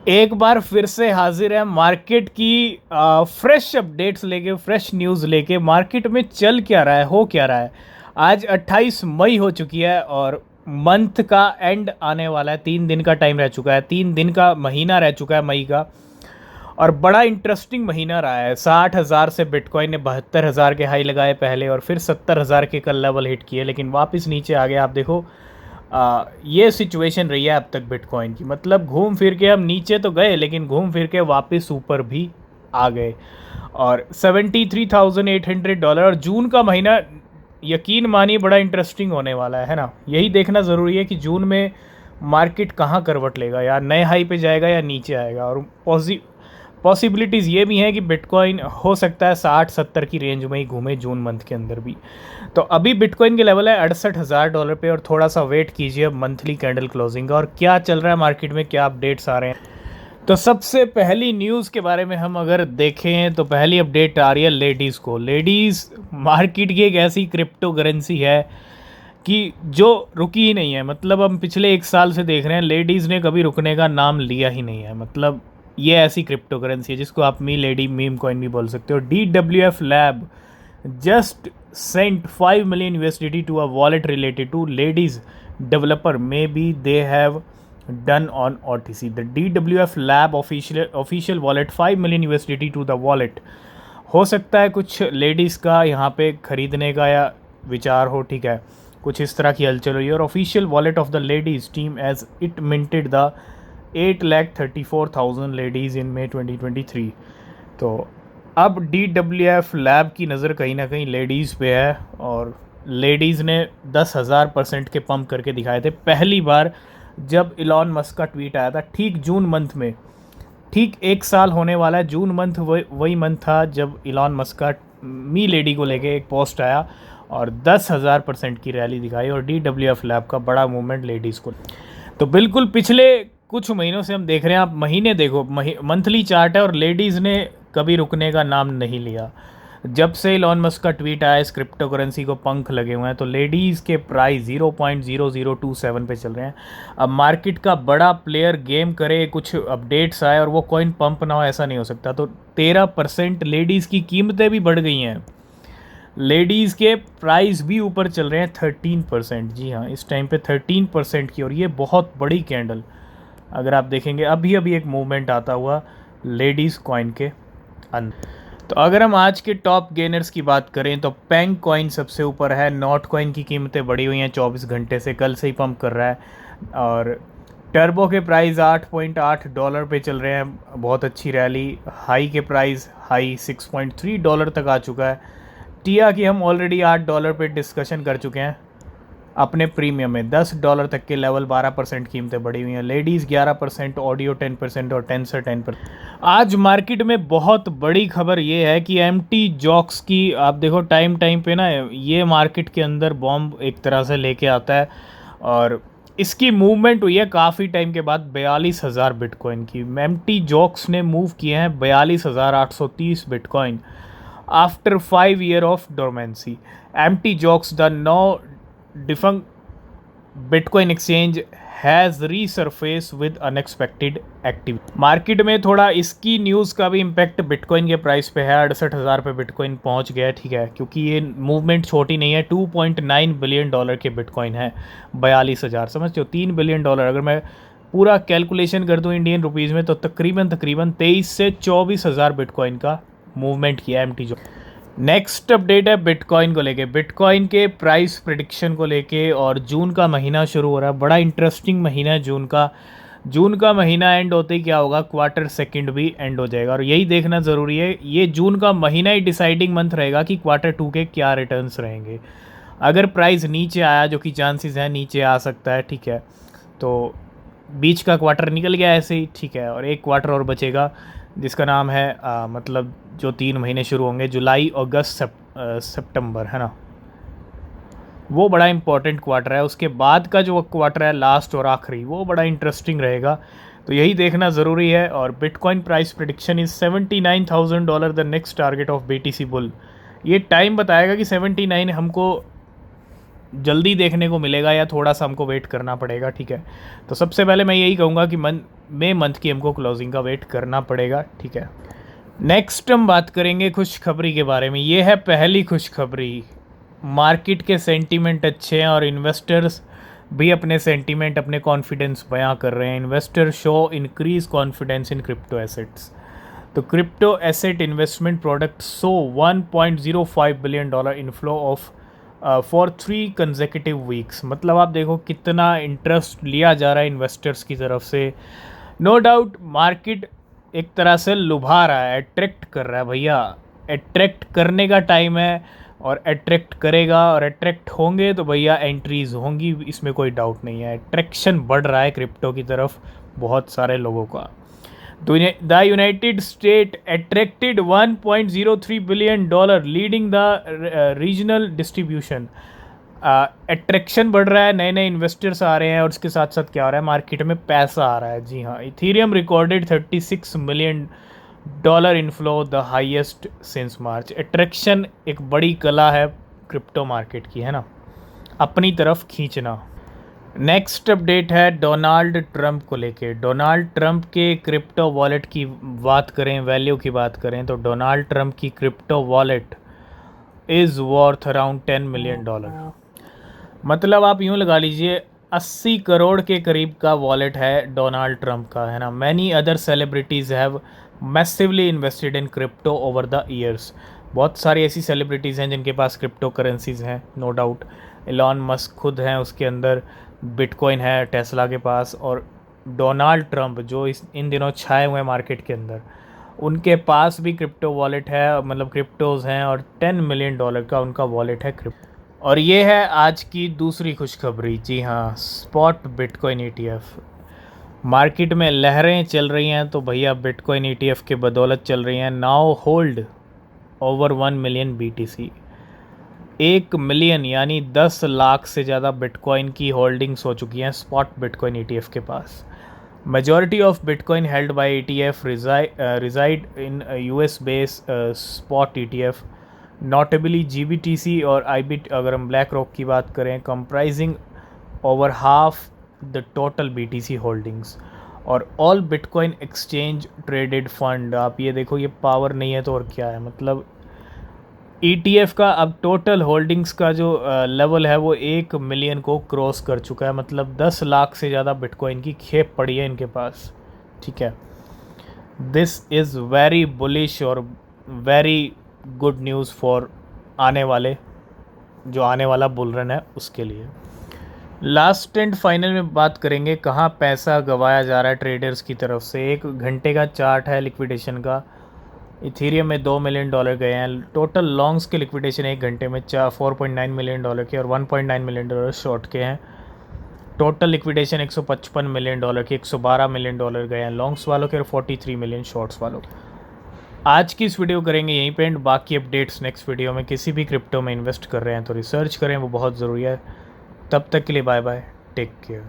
एक बार फिर से हाजिर है मार्केट की फ्रेश अपडेट्स लेके, फ्रेश न्यूज़ लेके। मार्केट में चल क्या रहा है, हो क्या रहा है। आज 28 मई हो चुकी है और मंथ का एंड आने वाला है। 3 दिन का टाइम रह चुका है, 3 दिन का महीना रह चुका है मई का। और बड़ा इंटरेस्टिंग महीना रहा है। 60,000 से बिटकॉइन ने 72,000 के हाई लगाए पहले, और फिर 70,000 के कल लेवल हिट किए, लेकिन वापस नीचे आ गए। आप देखो, ये सिचुएशन रही है अब तक बिटकॉइन की। मतलब घूम फिर के हम नीचे तो गए, लेकिन घूम फिर के वापस ऊपर भी आ गए। और $73,800, और जून का महीना यकीन मानिए बड़ा इंटरेस्टिंग होने वाला है ना। यही देखना ज़रूरी है कि जून में मार्केट कहाँ करवट लेगा, या नए हाई पे जाएगा या नीचे आएगा। और पॉसिबिलिटीज़ ये भी हैं कि बिटकॉइन हो सकता है 60-70 की रेंज में ही घूमे जून मंथ के अंदर भी। तो अभी बिटकॉइन के लेवल है $68,000 पे, और थोड़ा सा वेट कीजिए अब मंथली कैंडल क्लोजिंग का। और क्या चल रहा है मार्केट में, क्या अपडेट्स आ रहे हैं। तो सबसे पहली न्यूज़ के बारे में हम अगर देखें तो पहली अपडेट आ रही है लेडीज़ को। लेडीज़ मार्केट की एक ऐसी क्रिप्टो करेंसी है कि जो रुकी ही नहीं है। मतलब हम पिछले 1 साल से देख रहे हैं, लेडीज़ ने कभी रुकने का नाम लिया ही नहीं है। मतलब ये ऐसी क्रिप्टो करेंसी है जिसको आप मी लेडी मीम कॉइन भी बोल सकते हो। DWF lab just sent 5 million USDT to a wallet related to ladies developer, maybe they have done on OTC। The DWF lab official wallet 5 million USDT to the wallet. हो सकता है कुछ ladies का यहाँ पे खरीदने का या विचार हो, ठीक है, कुछ इस तरह की हलचल हुई है। और official wallet of the ladies team as it minted the 8,34,000 ladies in May 2023। तो अब DWF लैब की नज़र कहीं ना कहीं लेडीज़ पे है, और लेडीज़ ने 10,000% के पंप करके दिखाए थे पहली बार जब इलॉन मस्क का ट्वीट आया था, ठीक जून मंथ में। ठीक 1 साल होने वाला है। जून मंथ वही मंथ था जब इलॉन मस्क का मी लेडी को लेके एक पोस्ट आया और 10,000% की रैली दिखाई, और DWF लैब का बड़ा मूवमेंट लेडीज़ को। तो बिल्कुल पिछले कुछ महीनों से हम देख रहे हैं, आप महीने देखो, मंथली चार्ट है, और लेडीज़ ने कभी रुकने का नाम नहीं लिया। जब से इलॉन मस्क का ट्वीट आया, इस क्रिप्टो करेंसी को पंख लगे हुए हैं, तो लेडीज़ के प्राइस 0.0027 पे चल रहे हैं। अब मार्केट का बड़ा प्लेयर गेम करे, कुछ अपडेट्स आए और वो कॉइन पंप ना हो, ऐसा नहीं हो सकता। तो 13% लेडीज़ की कीमतें भी बढ़ गई हैं। लेडीज़ के प्राइस भी ऊपर चल रहे हैं 13%। जी हाँ, इस टाइम पे 13% की, और ये बहुत बड़ी कैंडल। अगर आप देखेंगे अभी अभी एक मूवमेंट आता हुआ लेडीज़ कॉइन के अंदर। तो अगर हम आज के टॉप गेनर्स की बात करें तो पेंग कॉइन सबसे ऊपर है। नॉट कॉइन की कीमतें बढ़ी हुई हैं 24 घंटे से, कल से ही पंप कर रहा है। और टर्बो के प्राइस $8.8 पे चल रहे हैं, बहुत अच्छी रैली। हाई के प्राइस हाई $6.3 तक आ चुका है। टिया की हम ऑलरेडी $8 पे डिस्कशन कर चुके हैं अपने प्रीमियम में। $10 तक के लेवल 12% कीमतें बढ़ी हुई हैं। लेडीज़ 11%, ऑडियो 10%, और 10 से 10%। आज मार्केट में बहुत बड़ी खबर ये है कि एम्प्टी जॉक्स की, आप देखो टाइम टाइम पे ना ये मार्केट के अंदर बॉम्ब एक तरह से लेके आता है, और इसकी मूवमेंट हुई है काफ़ी टाइम के बाद 42,000 बिटकॉइन की। एम्प्टी जॉक्स ने मूव किए हैं 42,830 bitcoin after 5 year of dormancy. Mt Gox the now defunct bitcoin exchange has resurface with unexpected activity. Market में थोड़ा इसकी न्यूज़ का भी इम्पैक्ट बिटकॉइन के प्राइस पे है। 68,000 पे बिटकॉइन पहुंच गया है, ठीक है, क्योंकि ये मूवमेंट छोटी नहीं है। $2.9 बिलियन के बिटकॉइन है। 42,000 समझते हो, $3 बिलियन। अगर मैं पूरा कैलकुलेशन कर दूँ इंडियन रुपीज़ में, तो तकरीबन 23 से 24,000 बिटकॉइन का मूवमेंट किया है एमटी जो। नेक्स्ट अपडेट है बिटकॉइन को लेके, बिटकॉइन के प्राइस प्रिडिक्शन को लेके। और जून का महीना शुरू हो रहा है, बड़ा इंटरेस्टिंग महीना है जून का। जून का महीना एंड होते ही क्या होगा, क्वार्टर सेकंड भी एंड हो जाएगा, और यही देखना ज़रूरी है। ये जून का महीना ही डिसाइडिंग मंथ रहेगा कि क्वार्टर 2 के क्या रिटर्न्स रहेंगे। अगर प्राइस नीचे आया, जो कि चांसेस है नीचे आ सकता है, ठीक है, तो बीच का क्वार्टर निकल गया ऐसे ही, ठीक है, और एक क्वार्टर और बचेगा जिसका नाम है मतलब जो 3 महीने शुरू होंगे, जुलाई, अगस्त, सितंबर, है ना। वो बड़ा इंपॉर्टेंट क्वार्टर है। उसके बाद का जो क्वार्टर है लास्ट और आखिरी, वो बड़ा इंटरेस्टिंग रहेगा। तो यही देखना ज़रूरी है। और bitcoin price prediction is $79,000 the next target of BTC bull. ये टाइम बताएगा कि 79 हमको जल्दी देखने को मिलेगा या थोड़ा सा हमको वेट करना पड़ेगा, ठीक है। तो सबसे पहले मैं यही कहूँगा कि मई मंथ की हमको क्लोजिंग का वेट करना पड़ेगा, ठीक है। नेक्स्ट हम बात करेंगे खुशखबरी के बारे में। ये है पहली खुशखबरी। मार्केट के सेंटीमेंट अच्छे हैं और इन्वेस्टर्स भी अपने सेंटीमेंट, अपने कॉन्फिडेंस बयां कर रहे हैं। Investor show increase confidence in crypto assets. तो crypto asset investment product saw $1.05 billion inflow of for 3 consecutive weeks. मतलब आप देखो कितना इंटरेस्ट लिया जा रहा है इन्वेस्टर्स की तरफ से। नो डाउट मार्केट एक तरह से लुभा रहा है, अट्रैक्ट कर रहा है भैया। अट्रैक्ट करने का टाइम है और अट्रैक्ट करेगा और अट्रैक्ट होंगे तो भैया एंट्रीज होंगी, इसमें कोई डाउट नहीं है। अट्रैक्शन बढ़ रहा है क्रिप्टो की तरफ बहुत सारे लोगों का। The United state attracted $1.03 billion leading the regional distribution. Attraction बढ़ रहा है, नए नए इन्वेस्टर्स आ रहे हैं और उसके साथ साथ क्या हो रहा है, मार्केट में पैसा आ रहा है। जी हाँ, Ethereum recorded $36 million inflow, the highest since March. Attraction एक बड़ी कला है क्रिप्टो मार्केट की, है ना, अपनी तरफ खींचना। नेक्स्ट अपडेट है डोनाल्ड ट्रंप को लेके। डोनाल्ड ट्रंप के क्रिप्टो वॉलेट की बात करें, वैल्यू की बात करें, तो डोनाल्ड ट्रंप की crypto wallet is worth around $10 million. मतलब आप यूँ लगा लीजिए 80 करोड़ के करीब का वॉलेट है डोनाल्ड ट्रंप का, है ना। Many other celebrities have massively invested in crypto over the years. बहुत सारी ऐसी सेलिब्रिटीज़ हैं जिनके पास क्रिप्टो करेंसीज हैं, नो डाउट। एलॉन मस्क खुद हैं उसके अंदर, बिटकॉइन है टेस्ला के पास, और डोनाल्ड ट्रंप जो इन दिनों छाए हुए हैं मार्केट के अंदर, उनके पास भी क्रिप्टो वॉलेट है, मतलब क्रिप्टोज़ हैं, और $10 मिलियन का उनका वॉलेट है क्रिप्टो। और ये है आज की दूसरी खुशखबरी। जी हाँ, स्पॉट बिटकॉइन ETF। मार्केट में लहरें चल रही हैं तो भैया बिटकॉइन ETF के बदौलत चल रही हैं। Now hold over 1 million BTC। 1 million यानी 10 लाख से ज़्यादा बिटकॉइन की होल्डिंग्स हो चुकी हैं स्पॉट बिटकॉइन ETF के पास। Majority of bitcoin held by ETF reside in US based spot ETF, notably GBTC और IBIT। अगर हम ब्लैक रॉक की बात करें, comprising over half the total BTC holdings. और all bitcoin exchange traded fund. आप ये देखो, ये पावर नहीं है तो और क्या है, मतलब ETF का अब टोटल होल्डिंग्स का जो लेवल है वो 1 मिलियन को क्रॉस कर चुका है। मतलब 10 लाख से ज़्यादा बिटकॉइन की खेप पड़ी है इनके पास, ठीक है। दिस इज़ वेरी बुलिश और वेरी गुड न्यूज़ फॉर आने वाला बुल रन है उसके लिए। लास्ट एंड फाइनल में बात करेंगे कहाँ पैसा गवाया जा रहा है ट्रेडर्स की तरफ से। 1 घंटे का चार्ट है लिक्विडेशन का। इथीरियम में $2 मिलियन गए हैं। टोटल लॉन्ग्स के लिक्विडेशन 1 घंटे में 4.9 मिलियन के और $1.9 मिलियन शॉर्ट के हैं। टोटल लिक्विडेशन $155 मिलियन की, $112 मिलियन गए हैं लॉन्ग्स वालों के और 43 मिलियन शॉर्ट्स वालों के। आज की इस वीडियो करेंगे यहीं पे एंड। बाकी अपडेट्स नेक्स्ट वीडियो में। किसी भी क्रिप्टो में इन्वेस्ट कर रहे हैं तो रिसर्च करें, वो बहुत ज़रूरी है। तब तक के लिए बाय बाय, टेक केयर।